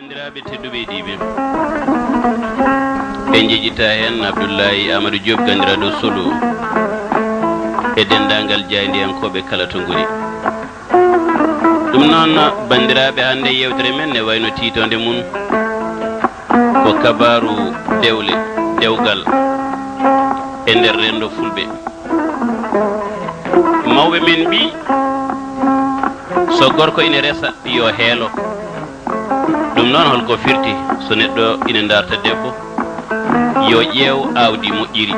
bandiraɓe tedduɓe ɗiɓe en jejjita hen Abdoullahi Amadou Diop gandiraɗo Solo e dendagal jaydiyankoɓe kala to guri ɗum noon bandiraɓe hande yewtere men ne wayno titonde mum ko kabaru dewgal e nder rendo fulɓe mawɓe men mbi so gorko ina resa yo heelo ɗum noon holko firti so neɗɗo ina darta debbo yo ƴeew awdi moƴƴiri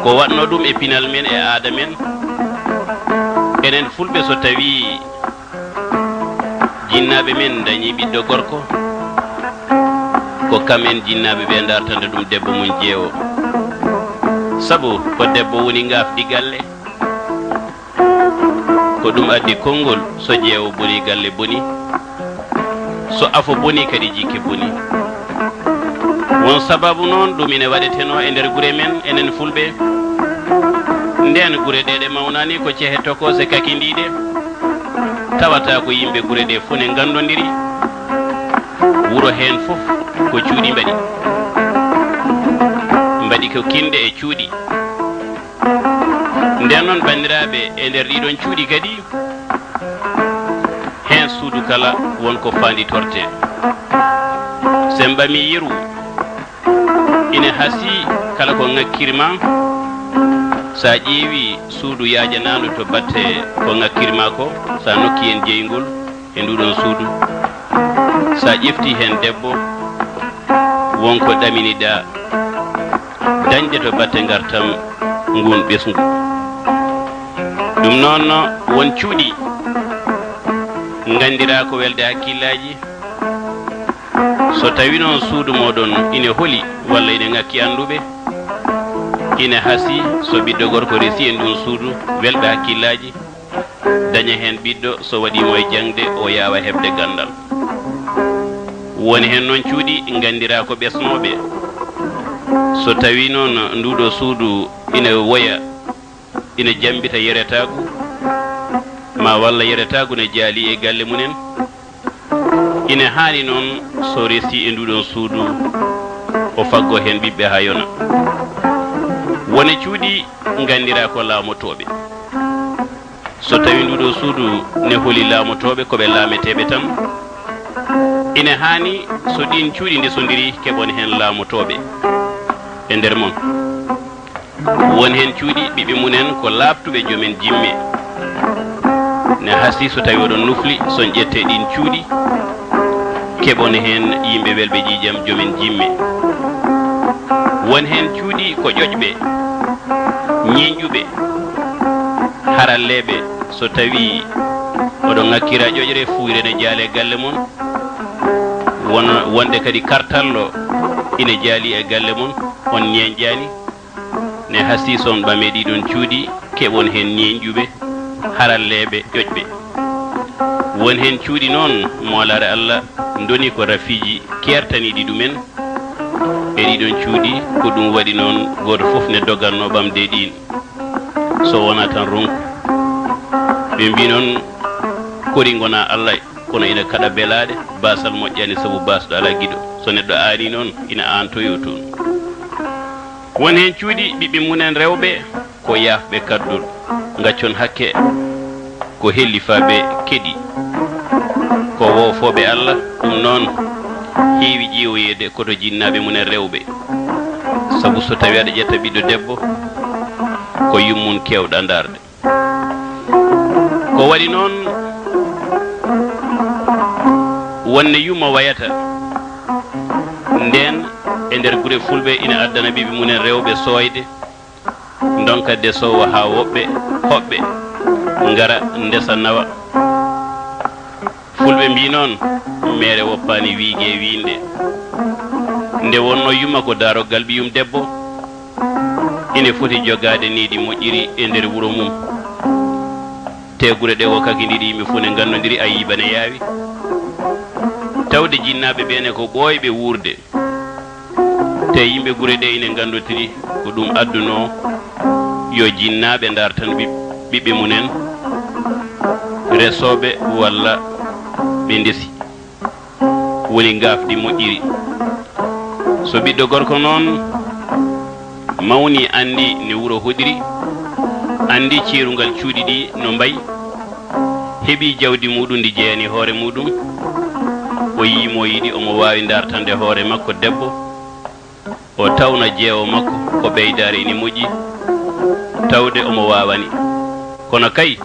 ko watno ɗum e pinal men e aada men enen fulɓe so tawi jinnaɓe men dañi ɓiɗɗo gorko ko kamen jinnaɓe ɓe dartande ɗum debbo mum jeewo sabu ko debbo woni ngafɗi galle ko ɗum addi konngol so jeewo boni galle boni so afo boni kadi jikke boni won sababu noon ɗum ine waɗeteno e nder gure men enen fulɓe nden gure ɗe ɗe mawnani ko cehe tokose kakindiɗe tawata ko yimɓe gure ɗe fof ne gandodiri wuro hen fof ko cuuɗi mbaɗi ko kinde e cuuɗi nden noon bandiraɓe e nder ɗiɗon cuuɗi kadi hen suudu kala wonko fandi torte sen mbami yeru ina hasi kala ko ŋakkirma sa ƴeewi suudu yajanano to batte ko ŋakkirma ko sa nokki hen jeygol e nduɗon suudu sa ƴefti hen debbo wonko ɗaminiɗa dañde to batte gartam ngun ɓesgu ɗum noon won cuuɗi gandira ko welde hakkillaji so tawi noon suudu moɗon ina holi walla ina ŋakki anduɓe ina hasi so ɓiɗɗo gorko resi en ɗum suudu welɓe hakkillaji daña hen ɓiɗɗo so waɗimo e jangde o yawa heɓde gandal woni hen noon cuuɗi gandira ko ɓesnoɓe so tawi noon nduɗo suudu ina woya ina jambita yeretagu ma walla yeretagu ne jaali e galle munen ina haani noon so resi e nduɗon suudu o faggo hen ɓiɓɓe ha yona woni cuuɗi gandira ko laamotoɓe so tawi nduɗo suudu ne holi laamotoɓe koɓe laameteɓe tan ina haani so ɗin cuuɗi ndesodiri keɓon hen laamotoɓe e nder mon won hen cuuɗi ɓiɓɓe munen ko laabtuɓe jomen jimme ne hasi so tawi oɗon nufli son ƴette ɗin cuuɗi keɓon hen yimɓe welɓe ƴiƴam jomen jimme won hen cuuɗi ko ƴoƴɓe ñiiƴuɓe haralleɓe so tawi oɗon ŋakkira ƴoƴre fuyre ne jaale galle mon wonde kadi kartallo ina jaali e galle mon on ñeñƴani ne hasi son ɓame ɗiɗon cuuɗi keɓon hen ñeñƴuɓe haralleɓe ƴoƴɓe won hen cuuɗi noon molare Allah doni ko rafiji kertaniɗi ɗumen e ɗiɗon cuuɗi ko ɗum waɗi noon goto foof ne doganno ɓamde ɗin so wona tan ronku ɓe mbi noon kori gona Allah kono ina kaɗa belade basal moƴƴani saabu basɗo ala guiɗo so neɗɗo aani noon ina antoyo toon won hen cuuɗi ɓiɓɓe munen rewɓe ko yafɓe kaddol gaccon hakke ko hellifaɓe keɗi ko wofoɓe Allah ɗum noon heewi ƴeewoyede koto jinnaɓe munen rewɓe saabu so tawi aɗa ƴetta ɓiɗɗo debbo ko yummum kewɗa darde ko waɗi noon wonne yumma wayata nden e nder gure fulɓe ina addana ɓiɓe munen rewɓe soyde donka desowo ha woɓɓe hoɓɓe ngara ndesa nawa fulɓe mbi noon mere woppani wiige wiinde nde wonno yumma ko darogal ɓiyum debbo ine foti jogade niidi moƴƴiri e nder wuro mum te gure ɗe ko kakindiɗi yimɓe fof ne gandodiri a yiɓane yaawi tawde jinnaɓe ɓene ko ɓooyɓe wurde te yimɓe gure ɗe ine gandotiri ko ɗum adduno yo jinnaɓe dartan ɓiɓɓe munen resoɓe walla ɓe ndesi woni ngafdi moƴƴiri so ɓiɗɗo gorko noon mawni andi ne wuro hoɗiri andi ceerungal cuuɗi ɗi no mbayi heɓi jawdi muɗum ndi jeeyani hoore muɗum o yiimo yiɗi omo wawi dartande hoore makko debbo o tawna jeewo makko ko ɓeydare ine moƴƴi tawde omo wawani kono kay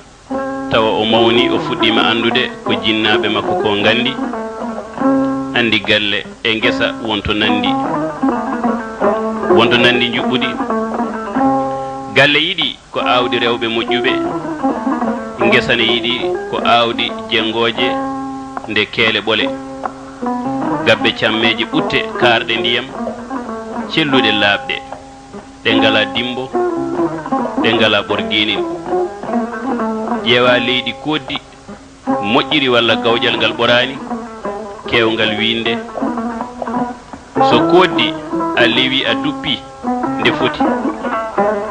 tawa o mawni o fuɗɗima andude ko jinnaɓe makko ko gandi andi galle e ngesa wonto nandi juɓɓuɗi galle yiɗi ko awdi rewɓe moƴƴuɓe ngesa ne yiɗi ko awdi jengoje nde keele ɓole gabbe cammeje ɓutte karɗe ndiyam celluɗe laaɓɗe ɗe ngala dimbo ɗe ngala ɓorguinil ƴeewa leydi koddi moƴƴiri walla gawƴal ngal ɓorani kewgal winde so koddi a lewi a duppi nde foti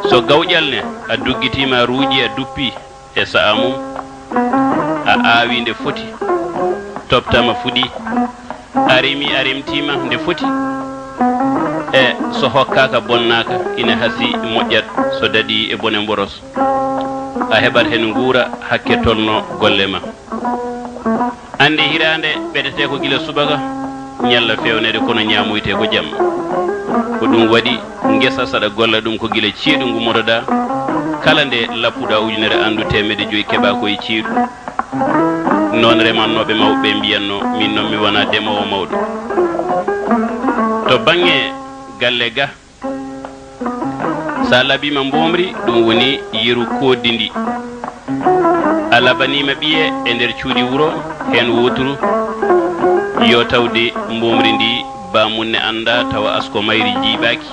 so gawƴal ne a duggitima ruuƴi a duppi e sa'a mum a aawi nde foti toptama fuɗi a remtima nde foti e so hokkaka bonnaka ina hasi moƴƴat so daɗi e bone mboros a heɓat hen guura hakke tolno golle ma ande hirande ɓeɗete ko gila subaka ñalla fewnede kono ñamoyte ko jamma ko ɗum waɗi ngesa saɗa golla ɗum ko gila ceeɗu gummotoɗa kala nde lappuɗa ujunere andu 500 keɓa koye ceeɗu noon remannoɓe mawɓe mbiyanno min noon mi wona ndemowo mawɗo to bange galle ga sa labima mbomri ɗum woni yeru koddi ndi a labanima ɓiye e nder cuuɗi wuro hen woturu yo tawde mbomri ndi bamunne anda tawa asko mayri jiiɓaki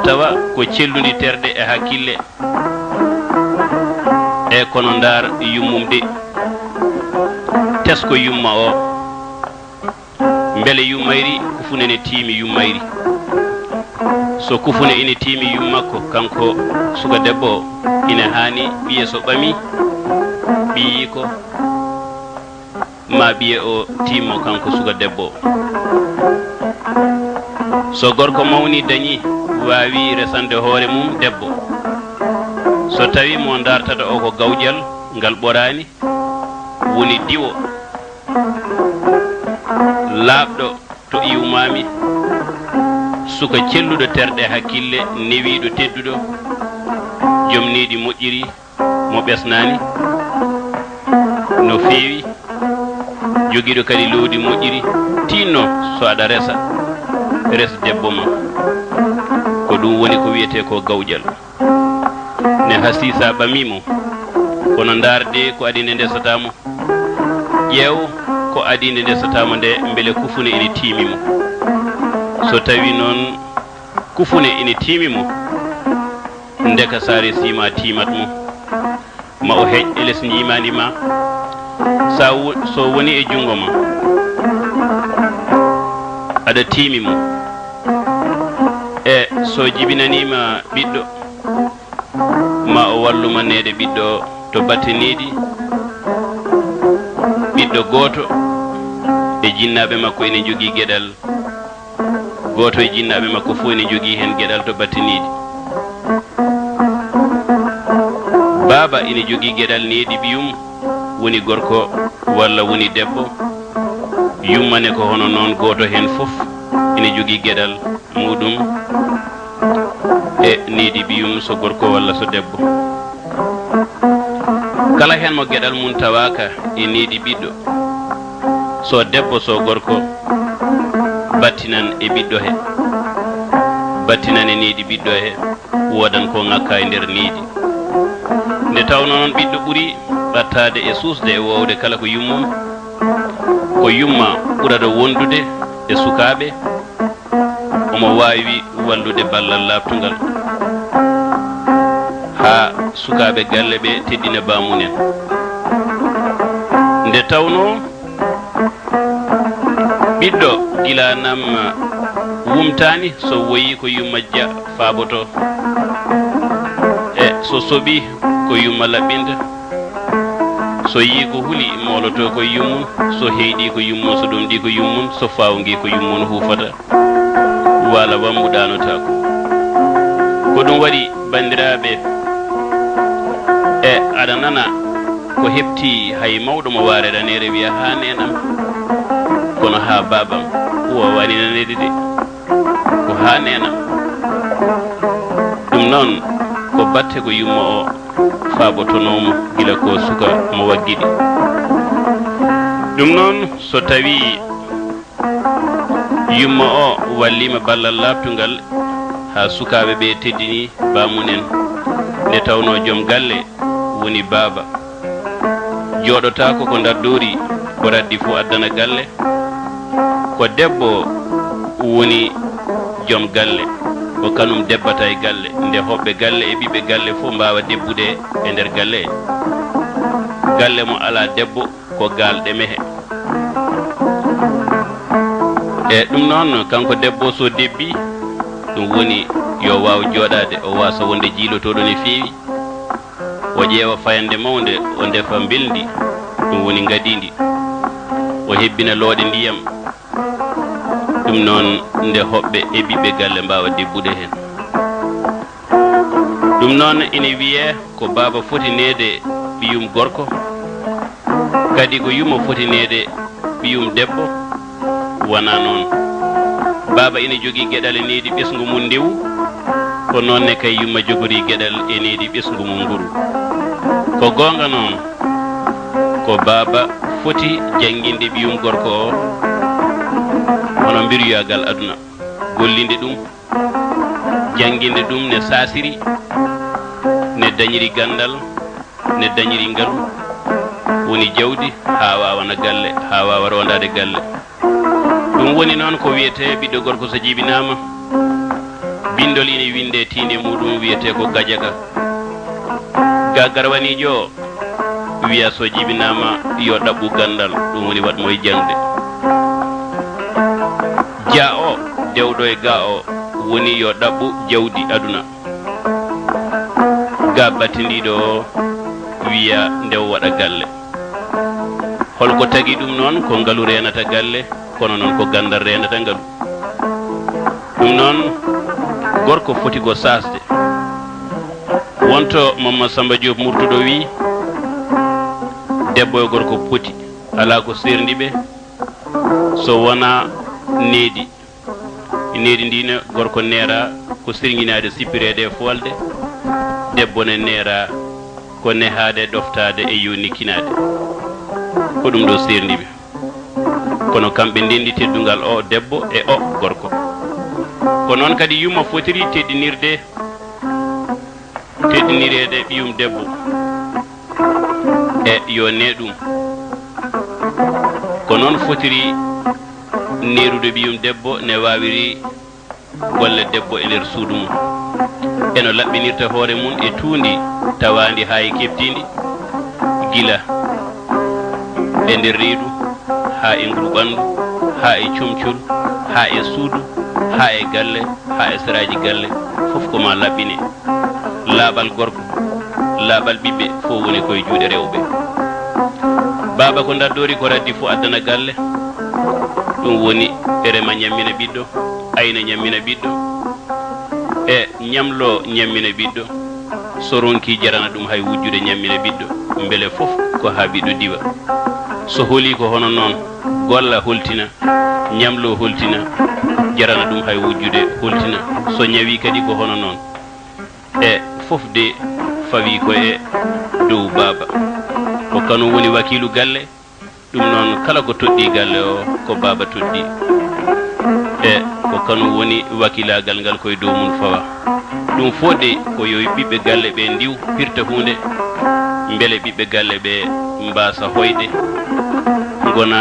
tawa ko cellundi terɗe e hakkille e kono ndar yummumde tesko yumma o beele yummayri kufune ne tiimi yummayri so kufune ine tiimi yummakko kanko suka debbo o ina hani ɓiye so ɓami ɓiyi ko ma ɓiye o timmo kanko suka debbo o so gorko mawni dañi wawi resande hoore mum debbo so tawi mo dartata o ko gawƴal ngal ɓorani woni diwo laaɓɗo to iwmami suka celluɗo terɗe hakkille newiɗo tedduɗo joom niidi moƴƴiri mo ɓesnani no feewi joguiɗo kadi lowdi moƴƴiri tinno so aɗa res debbo ma ko ɗum woni ko wiyete ko gawƴal ne hasi sa ɓamimo kono darde ko adinde ndesatamo ƴeew ko adinde ndesatamo nde beele kufune ine timimo so tawi noon kufune ine timimo ndeka sare sima timat mo ma o heƴ e less jimandi ma so woni e jungo ma aɗa timimo e so jibinanima ɓiɗɗo ma o walluma nede ɓiɗɗo to battenidi ɓiɗɗo goto e jinnaɓe makko ene jogui gueɗal goto e jinnaɓe makko fof ene jogui hen gueɗal to battenidi baaba ene jogui gueɗal needi ɓiyum woni gorko walla woni debbo yummane ko hono noon goto hen fof ene jogui gueɗal muɗum e needi ɓiyum so gorko walla so debbo kala hen mo gueɗal mum tawaka e needi ɓiɗɗo so debbo so gorko battinan e ɓiɗɗo he battinan e needi ɓiɗɗo he wodan ko ngakka e nder needi nde tawno noon ɓiɗɗo ɓuuri ɓattade e suusde e wowde kala ko yummum ko yumma ɓurata wondude e sukaɓe omo wawi wallude ballal labtugal ha sukaɓe galle ɓe teddina bamunen nde tawno ɓiɗɗo gila nam wumtani so woyi ko yummajja faaboto e so soɓi ko yumma laɓɓinta so yi ko huli moloto ko yummum so heydi ko yummum so ɗum ɗi ko yummum so fawngi ko yummum hufata wala wammuɗanota ko ɗum waɗi bandiraɓe e aɗa nana ko hepti hay mawɗo mo wareɗanere wiya ha nenam kono ha babam uwa wani nanede de ko ha nenam ɗum noon ko batte ko yumma o faɓotonomo gila ko suka mo waggiɗi ɗum noon so tawi yumma o wallima ballal labtugal ha sukaɓe ɓe teddini bamunen nde tawno joom galle woni baaba joɗota ko daddori ko raddi fo addana galle ko debbo woni joom galle ko kanum debbata e galle nde hoɓɓe galle e ɓiɓɓe galle fof mbawa debbude e nder galle galle mo ala debbo ko galɗe mehe e ɗum noon kanko debbo so debbi ɗum woni yo waw joɗade o wasa wonde jiilotoɗo ne feewi o ƴeewa fayande mawde o ndefa beldi ɗum woni gadidi o hebbina looɗe ndiyam ɗum noon nde hoɓɓe e ɓiɓɓe galle mbawa debbude hen ɗum noon ene wiye ko baaba foti nede ɓiyum gorko kadi ko yumma foti nede ɓiyum debbo wona noon baaba ene jogui gueɗal e needi ɓesgu mum ndewu ko noonne kay yumma jogori gueɗal e needi ɓesgu mum nguru ko gonga noon ko baaba foti jangguinde ɓiyum gorko o hono mbiruyagal aduna gollinde ɗum jangguinde ɗum ne sasiri ne dañiri gandal ne dañiri ngalu woni jawdi ha wawana galle ha wawa rondade galle ɗum woni noon ko wiyete ɓiɗɗo gorko so jibinama bindol ine winde tinde muɗum wiyete ko gajaga ga garwanijo wiya so jibinama yo ɗaɓɓu gandal ɗum woni wat moye jangde ja o dewɗo e ga o woni yo ɗaɓɓu jawdi aduna ga battidiɗo o wiya ndew waɗa galle holko tagi ɗum noon ko ngalu renata galle kono noon ko gandal renata ngalu ɗum noon gorko foti ko sasde wonto Mamadou Samba Diop murtuɗo wi debbo e gorko poti ala ko serdiɓe so wona needi needi ndine gorko neera ko sirguinade sippirede e folde debbo ne neera ko nehade ɗoftade e yonikkinade ko ɗum ɗo serdiɓe kono kamɓe ndendi teddugal o debbo e o gorko ko noon kadi yumma fotiri teddinirede ɓiyum debbo e yo ne ɗum ko noon fotiri nerude ɓiyum debbo ne wawiri golle debbo e nder suudu mum eno laɓɓinirta hoore mum e tuundi tawandi ha e keftindi gila e nder reedu ha e nguru ɓandu ha e comcol ha e suudu ha e galle ha e saraji galle fof ko ma laɓɓine laaɓal gorko laaɓal ɓiɓɓe fof woni koye juuɗe rewɓe baaba ko daddori ko raddi fo addana galle ɗum woni rema ñammina ɓiɗɗo ayna ñammina ɓiɗɗo e ñamlo ñammina ɓiɗɗo so ronki jarana ɗum hay wujjude ñammina ɓiɗɗo beele fof ko ha ɓiɗɗo diwa so hooli ko hono noon golla holtina ñamlo holtina jarana ɗum hay wujjude holtina so ñawi kadi ko hono noon e fof de fawi ko e dow baaba ko kanu woni wakilu galle ɗum noon kala ko toɗɗi galle o ko baaba toɗɗi e ko kanu woni wakilagal ngal koye dow mum fawa ɗum fodde ko yo ɓiɓɓe galle ɓe ndiw pirta hunde beele ɓiɓɓe galle ɓe mbasa hoyde gona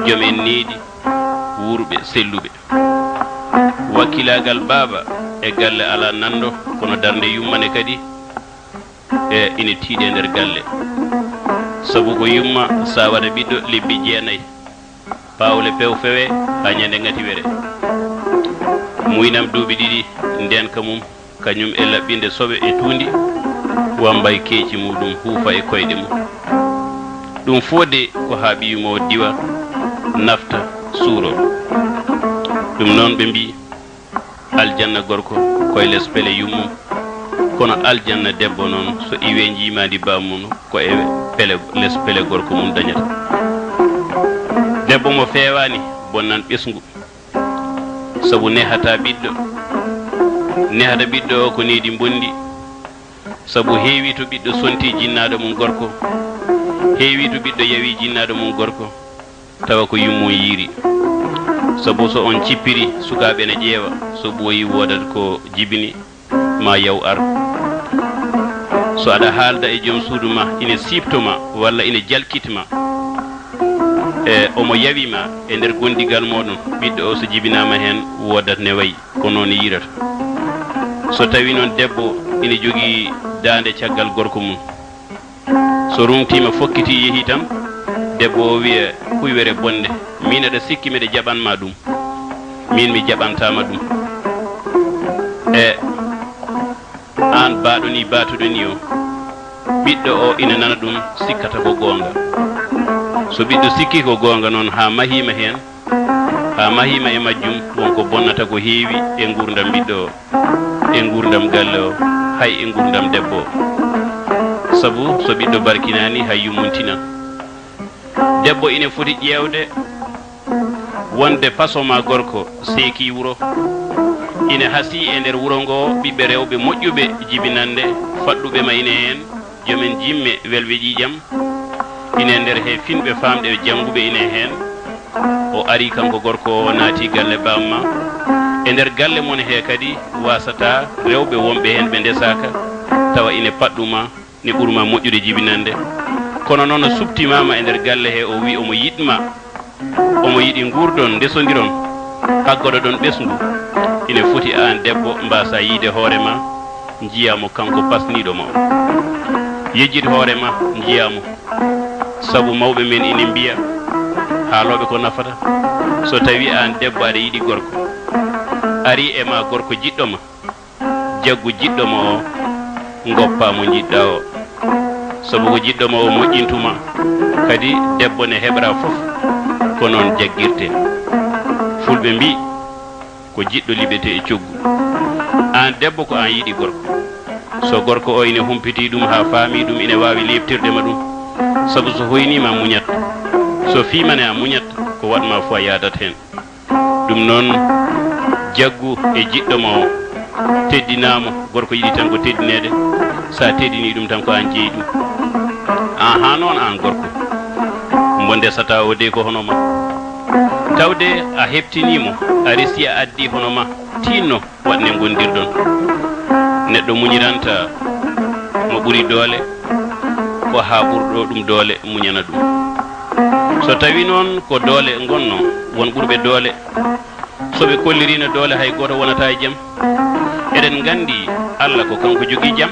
joomen needi wurɓe selluɓe wakkilagal baaba e galle ala nando kono darde yummane kadi e ina tiiɗe nder galle sabu ko yumma sa waɗa ɓiɗɗo lebbi jeenayyi pawle pew fewe ha ñande ngati were muynam duuɓi ɗiɗi ndenka mum kañum e laɓɓinde soɓe e tuundi wambay keeci muɗum huufa e koyɗe mum ɗum fode ko haɓimo diwa nafta suuro ɗum noon ɓe mbi aljanna gorko koye less pele yummum kono aljanna debbo noon so iwe jimadi bamum ko e less pele gorko mum dañata debbo mo fewani bonnan ɓesgu sabu nehata ɓiɗɗo o ko needi bondi sabu heewi to ɓiɗɗo sonti jinnaɗo mum gorko heewi to ɓiɗɗo yawi jinnaɗo mum gorko tawa ko yummum yiiri sabu so on cippiri sukaɓe ne ƴeewa so ɓooyi wodat ko jibini ma yaw ar so aɗa haalda e joom suudu ma ina siftoma walla ina jalkitima e omo yawima e nder gondigal moɗon ɓiɗɗo o so jibinama hen wodat ne wayi ko noon yirata so tawi noon debbo ina jogii dande caggal gorko mum so rumtima fokkiti yeehi tan debbo o wiya huywere bonde min aɗa sikki mbiɗa jaɓanma ɗum min mi jaɓantama ɗum e an baɗo ni batuɗo ni o ɓiɗɗo o ina nana ɗum sikkata ko gonga so ɓiɗɗo sikki ko gonga noon ha mahima hen ha mahima e majjum wonko bonnata ko heewi e gurdam ɓiɗɗo o e gurdam galle o hay e gurdam debbo o sabu so ɓiɗɗo barkinani hay yumuntina debbo ina foti ƴewde wonde pasoma gorko seeki wuro ina hasi e nder wuro ngo ɓiɓɓe rewɓe moƴƴuɓe jibinande faɗɗuɓe ma ine hen jomen jimme welɓe ƴiƴam ine nder he finɓe famɗe janguɓe ine hen o ari kanko gorko o naati galle bamma e nder galle mon he kadi wasata rewɓe wonɓe hen ɓe ndesaka tawa ine paɗɗuma ni ɓurma moƴƴude jibinande kono noon no subtimama e nder galle he o wi omo yiɗma omo yiɗi gurdon ndesodiron haggoɗo ɗon ɓesgu ine foti an debbo mbasa yiide hoorema jiyamo kanko pasniɗo ma o yejjid hoorema jiyamo sabu mawɓe men ine mbiya haaloɓe ko nafata so tawi an debbo aɗa yiɗi gorko ari e ma gorko jiɗɗoma jaggu jiɗɗoma o goppa mo jiɗɗa o sabu ko jiɗɗoma o moƴƴintuma kadi debbo ne heɓra fof ko noon jaggirte fulɓe mbi ko jiɗɗo liɓete e coggu an debbo ko an yiɗi gorko so gorko o ine humpiti ɗum ha faami ɗum ine wawi lebtirde ma ɗum sabu so hoynima muñat so fimane a muñat ko waɗma fo a yadat hen ɗum noon jaggu e jiɗɗoma o teddinamo gorko yiɗi tan ko teddinede sa teddini ɗum tan ko an jeeyi ɗum an ha noon an gorko mbo ndesata o de ko hono ma tawde a heɓtinimo a resi a addi hono ma tinno waɗne gondirɗon neɗɗo muñiranta mo ɓuri doole ko ha ɓurɗo ɗum doole muñana ɗum so tawi noon ko doole gonno won ɓurɓe doole soɓe kollirino doole hay goto wonata e jaam eɗen gandi Allah ko kanko jogui jaam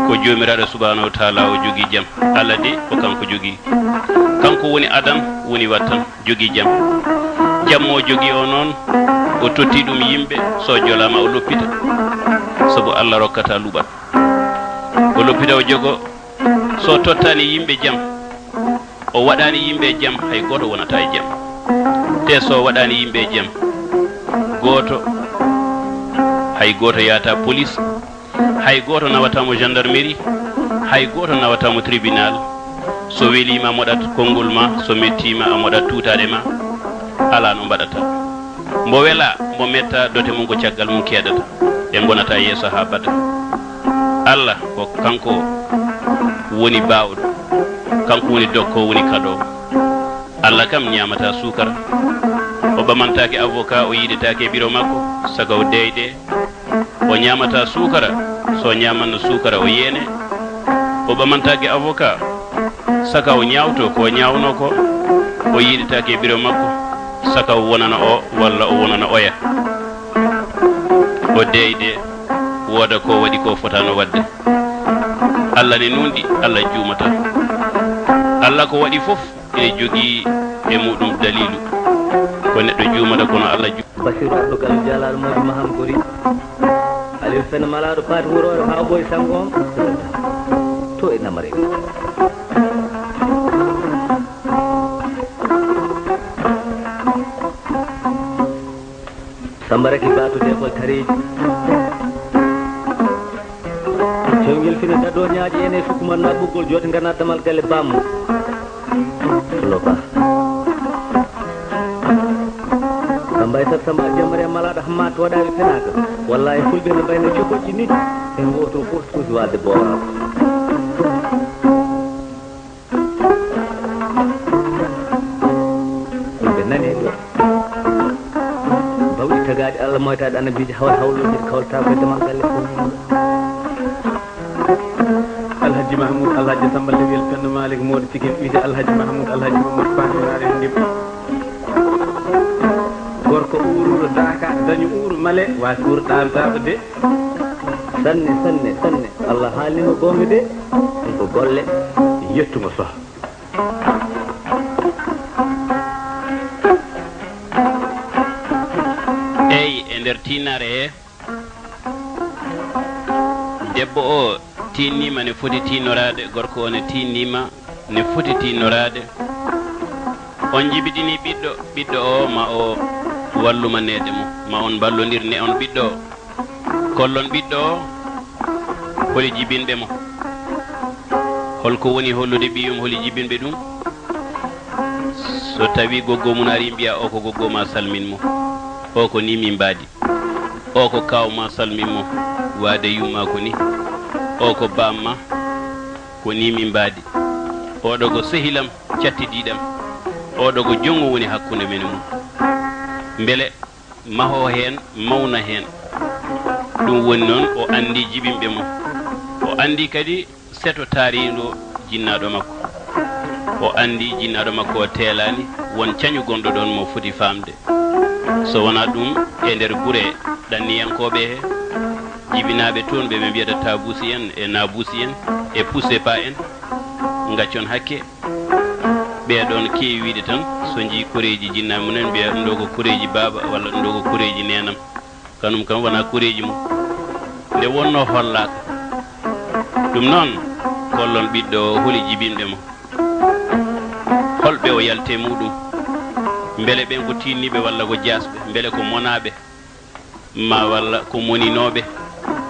ko jomiraɗo subhanahu wa taala o jogui jaam Allah de ko kanko jogui kanko woni adam woni wattan jogui jaam jammo jogui o noon o totti ɗum yimɓe so jolama o loppita sabu Allah rokkata luɓat o loppita o jogo so tottani yimɓe jaam o waɗani yimɓe jaam hay goto wonata e jaam te so waɗani yimɓe jaam goto hay goto yata police hay goto nawatamo gendarmerie hay goto nawatamo tribunal so welima moɗat konngol ma so mettima a moɗat tutaɗe ma ala no mbaɗata mbo wela mbo metta dote mum ko caggal mum keɗata e gonata yeeso ha bada Allah ko kanko woni bawɗo kanko woni dokko woni kaɗowo Allah kam ñamata sukara o ɓamantake avocat o yiɗetake e bureau makko saga o deyde o ñamata sukara so ñamanno sukara o yeene o ɓamantake avocat saka o ñawto ko ñawno ko o yiɗetake e bureau makko saka o wonana o walla o wonana oya o deyde wooda ko waɗi ko fotano wadde Allah ne nundi Allah juumata Allah ko waɗi fof ene jogii e muɗum dalilu ko neɗɗo juumata kono Allah Basiru Abdoukal Dialaɗo Modi Maham Gori Aliou Sene Malaɗo Paati Wurore ha Boy Sangom to e Namare Samba rek baatu defol tareji cewgel fina dado ñaaji ene fukuman na buggol joti ngana damal galle bammu lo ba Samba sab Samba jamare malada hammat wadaawi fenaka wallahi fulbe no bayna cokoci nit en woto fof tuuti wadde boora nane do bawi tagadi Allah moytaade annabiji hawluji kawlta ko dama galle Alhaji Mahmoud Alhaji Samba Lewel Penda Malik Modi Tikin wiide Alhaji Mahmoud Alhaji Mamadou Fatimare ndim gorko uuro daka dañu uuro male wasi uuro ɗamtaɓe de sanne Allah haalino gonga de ko golle yettuma so nder tinare he debbo o tinnima ne foti tinnorade gorko o ne tinnima ne foti tinnorade on jibidini ɓiɗɗo o ma o walluma nede mo ma on ballodir ne on ɓiɗɗo o kollon ɓiɗɗo o holi jibinɓe mo holko woni hollude ɓiyum holi jibinɓe ɗum so tawi goggo mum ari mbiya o ko goggo ma salmin mo o ko ni min mbaadi o ko kawma salmin mo waade yumma ko ni o ko bamma ko ni min mbaadi oɗo ko sehilam cattidiɗam oɗo ko jongo woni hakkunde men mum beele maho hen mawna hen ɗum woni noon o andi jibinɓe mo o andi kadi seto taarindo jinnaɗo makko o andi jinnaɗo makko o teelani won cañu gonɗo ɗon mo foti famde so wona ɗum e nder gure ɗanniyankoɓe he jibinaɓe toon ɓe mbiyata tabusi en e nabusi en e pousse pas en gaccon hakke ɓeɗon kewi wiide tan so jii koreji jinnaɓe munen mbiya ɗum ɗo ko koreji baba walla ɗum ɗo ko koreji nenam kanum kam wona koreji mum nde wonno hollaka ɗum noon kollon ɓiɗɗo holi jibinɓe mo holɓe o yalte muɗum beele ɓen ko tinniɓe walla ko jasɓe beele ko monaɓe ma walla ko moninoɓe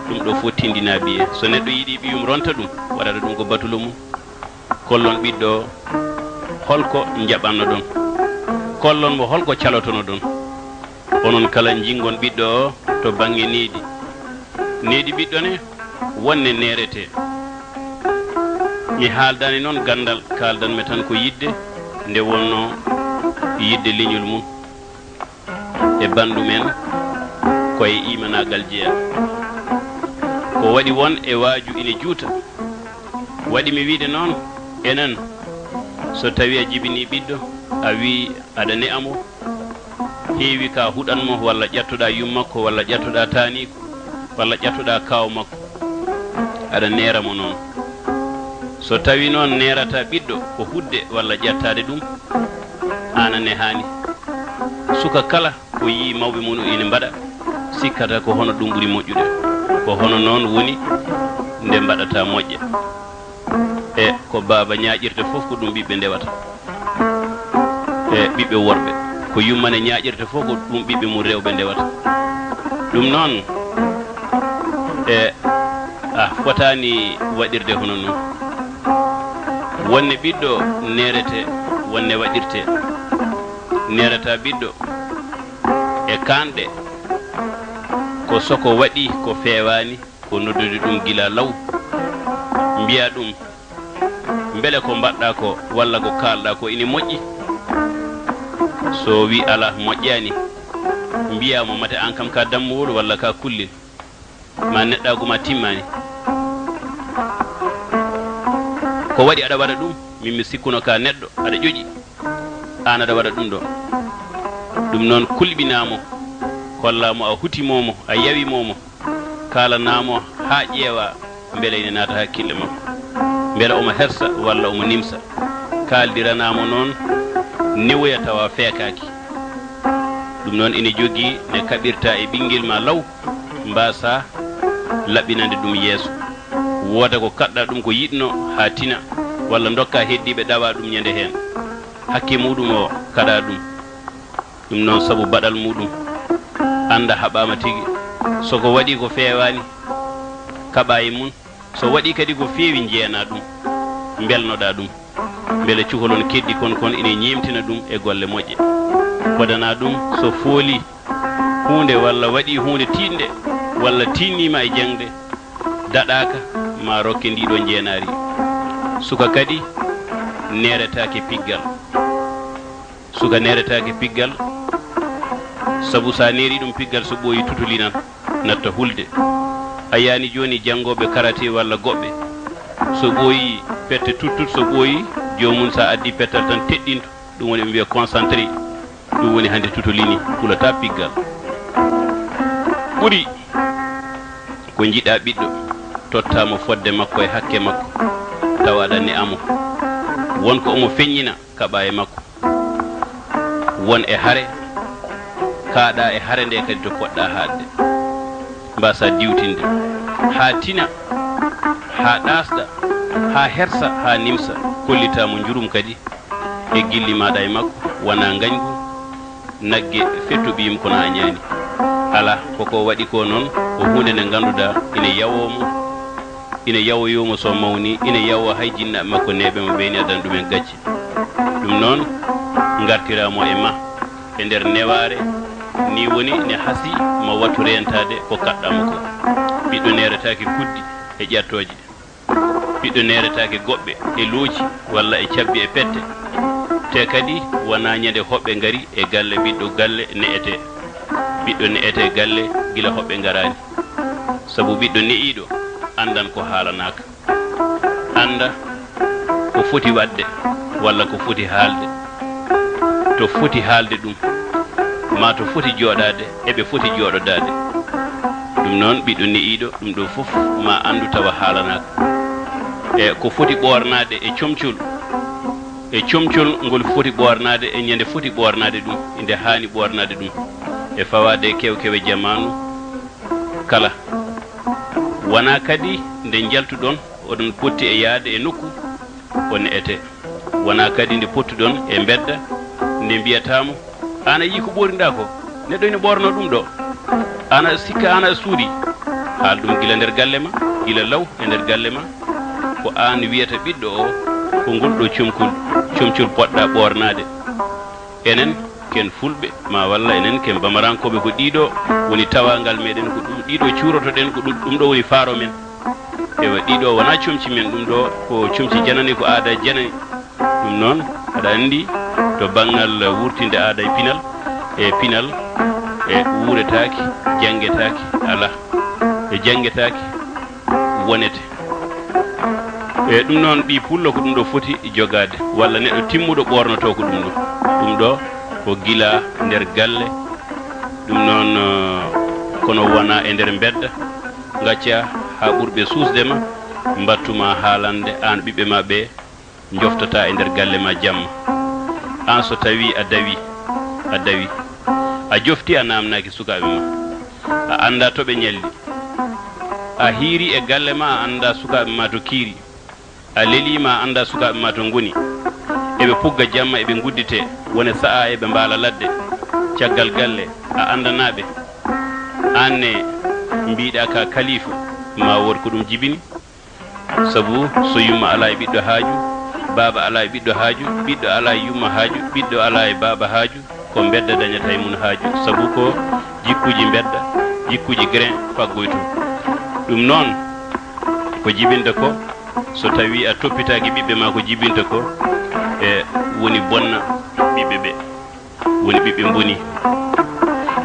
ɗum ɗo fof tindina biye so neɗɗo yiiɗi ɓiyum ronta ɗum waɗata ɗum ko batulo mum kollon ɓiɗɗo holko jaɓanno ɗon kollon mo holko calotono ɗon onon kala jingon ɓiɗɗo o to banggue needi ɓiɗɗo ne wonne nerete mi haaldani noon gandal kaldanmi tan ko yidde nde wonno yidde leñol mum e bandu men koye imanagal jeeya ko waɗi won e waaju ine juuta waɗi mi wiide noon enen so tawi a jibini ɓiɗɗo a wi aɗa ne amo heewi ka huɗanmo walla ƴattoɗa yummakko walla ƴattoɗa taniko walla ƴattoɗa kaw makko aɗa neramo noon so tawi noon nerata ɓiɗɗo ko hudde walla ƴattade ɗum anane hani suka kala ko yi mawɓe mum ine mbaɗa sikkata ko hono ɗum ɓuuri moƴƴude ko hono noon woni nde mbaɗata moƴƴe e ko baba ñaƴirte fof ko ɗum ɓiɓɓe ndewata e ɓiɓɓe worɓe ko yummane ñaƴirte fof ko ɗum ɓiɓɓe mum rewɓe ndewata ɗum noon e a fotani waɗirde hono noon wonne ɓiɗɗo nerete wonne waɗirte nerata ɓiɗɗo e kanɗe ko soko waɗi ko fewani ko noddude ɗum gila law mbiya ɗum beele ko mbaɗɗa ko walla ko kalɗa ko ine moƴƴi so wi ala moƴƴani mbiyamo mate an kam ka dammuwol walla ka kullel ma neɗɗaguma timmani ko waɗi aɗa waɗa ɗum min mi sikkuno ka neɗɗo aɗa ƴoƴi an aɗa waɗa ɗum ɗo ɗum noon kulɓinamo kollamo a hutimomo a yawimomo kalanamo ha ƴeewa beele ine naata hakkille makko beele omo hersa walla omo nimsa kaldiranamo noon niwoya tawa feekaki ɗum noon ine jogui ne kaɓirta e ɓinguel ma law mbasa laɓɓinande ɗum yeeso woda ko kaɗɗa ɗum ko yiɗno ha tina walla dokka heddiɓe ɗawa ɗum ñande hen hakke muɗum o kaɗa ɗum ɗum noon saabu baɗal muɗum anda haɓama tigi soko waɗi ko fewani kaɓa e mum so waɗi kadi ko feewi jeena ɗum belnoɗa ɗum beele cukalon keddi kon ine ñimtina ɗum e golle moƴƴe kodana ɗum so fooli hunde walla waɗi hunde tinɗe walla tinnima e jangde daɗaka ma rokke ndiɗo jeenari suka kadi neretake piggal suka neretake piggal sabu sa neri ɗum piggal so ɓooyi tutulinan natta hulde a yani joni jangoɓe karate walla goɓɓe so ɓooyi pette tuttut so ɓooyi jomum sa addi pettal tan teɗɗinto ɗum woni ɓe mbiya concentré ɗum woni hande tutolini hulata piggal ɓuri ko jiɗa ɓiɗɗo tottamo fodde makko e hakke makko tawa aɗanni amo wonko omo feññina kaɓa e makko won e haare kaaɗa e haare nde kadi to poɗɗa haadde mbasa diwtinde ha tina ha ɗasɗa ha hersa ha nimsa kollitamo jurum kadi e gilli maɗa e makko wona gañgu nagge fettoɓiyim kono a ñaani ala koko waɗi ko noon ko hunde nde ganduɗa ina yawoyomo so mawni ina yawo hay jinnaɓe makko neɓe mo ɓeyni adana ɗumen gacce ɗum noon gartiramo e ma e nder neware ni woni ne haasi ma wattu rentade ko kaɗɗamo ko ɓiɗɗo neretake kuddi e ƴattoje ɓiɗɗo neretake goɓɓe e looci walla e cabbi e pette te kadi wona ñande hoɓɓe gari e galle ɓiɗɗo galle ne'ete ɓiɗɗo ne'ete galle gila hoɓɓe garani sabu ɓiɗɗo ne'iɗo andan ko haalanaka anda ko foti wadde walla ko foti haalde to foti haalde ɗum ma to foti jooɗade eɓe foti jooɗodade ɗum noon ɓiɗɗo ne'iɗo ɗum ɗo fof ma andu tawa haalanaka e ko foti ɓornade e comcol ngol foti ɓornade e ñande foti ɓornade ɗum inde hani ɓornade ɗum e fawade kewkewe jamanu kala wona kadi nde jaltuɗon oɗon potti e yaade e nokku o ne'ete wona kadi nde pottuɗon e bedda nde mbiyatamo ana yi ko ɓorniɗa ko neɗɗo ine ɓorno ɗum ɗo ana sikka ana suudi haal ɗum gila nder galle ma gila law e nder galle ma ko an wiyata ɓiɗɗo o ko ngolɗo comcol poɗɗa ɓornade enen ken fulɓe ma walla enen ken bamarankoɓe ko ɗiɗo woni tawangal meɗen ko ɗum ɗiɗo curotoɗen ko ɗum ɗo woni faaro men ewa ɗiɗo wona comci men ɗum ɗo ko comci janani ko aada janani ɗum noon aɗa andi to banggal wurtinde aada e pinal e wuuretaki janguetaki ala e janguetaki wonete e ɗum noon ɓi pullo ko ɗum ɗo foti jogade walla neɗɗo timmuɗo ɓornoto ko ɗum ɗo ko gila nder galle ɗum noon kono wona e nder bedda gacca ha ɓurɓe suusdema mbattuma haalande an ɓiɓɓe ma ɓe joftata e nder galle ma jamma an so tawi a dawi a jofti a namnaki sukaɓe ma a anda to ɓe ñalli a hiiri e galle ma a anda sukaɓe ma to kiiri a lelima a anda sukaɓe ma to ngoni eɓe pugga jamma eɓe guddite wona sa'a eɓe mbaala ladde caggal galle a andanaɓe anne mbiɗa ka kalifa ma won ko ɗum jibini sabu so yumma ala e ɓiɗɗo haaju baba ala e ɓiɗɗo haaju ɓiɗɗo ala e yumma haaju ɓiɗɗo ala e baba haaju ko bedda dañata e mun haaju sabu ko jikkuji bedda jikkuji grain faggoyto ɗum noon ko jibinta ko so tawi a toppitaki ɓiɓɓe ma ko jibinta ko e woni bonna ɓiɓɓe ɓe woni ɓiɓɓe boni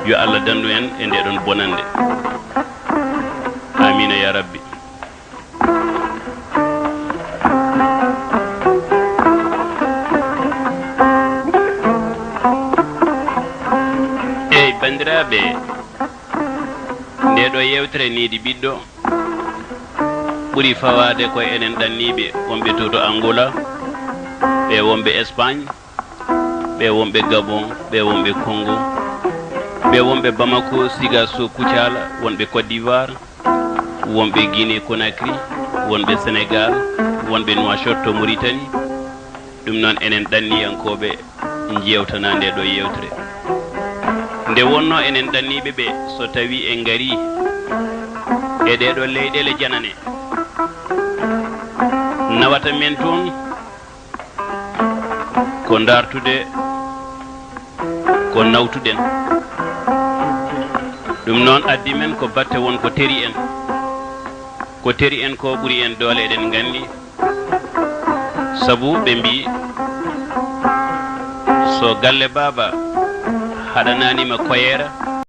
yo Allah dandu en e nde ɗon bonande amina ya rabbi eyyi bandiraɓe nde ɗo yewtere niidi ɓiɗɗo ɓuri fawade koye enen ɗanniɓe wonɓe to Angola ɓe wonɓe Espagne ɓe wonɓe Gabon ɓe wonɓe Congo ɓe wonɓe Bamako Sigasso Kucala wonɓe Côte d'Ivoire wonɓe Guinée Conakry wonɓe Sénégal wonɓe Nouakchott to Mauritanie ɗum noon enen ɗanniyankoɓe jewtana nde ɗo yewtere nde wonno enen danniɓe ɓe so tawi en ngari e ɗeɗo leyɗele janane nawata men toon ko dartude ko nawtuɗen ɗum noon addi men ko batte won ko teri en ko ɓuri en doole eɗen gandi sabu ɓe mbi so galle baba haɗananima koyera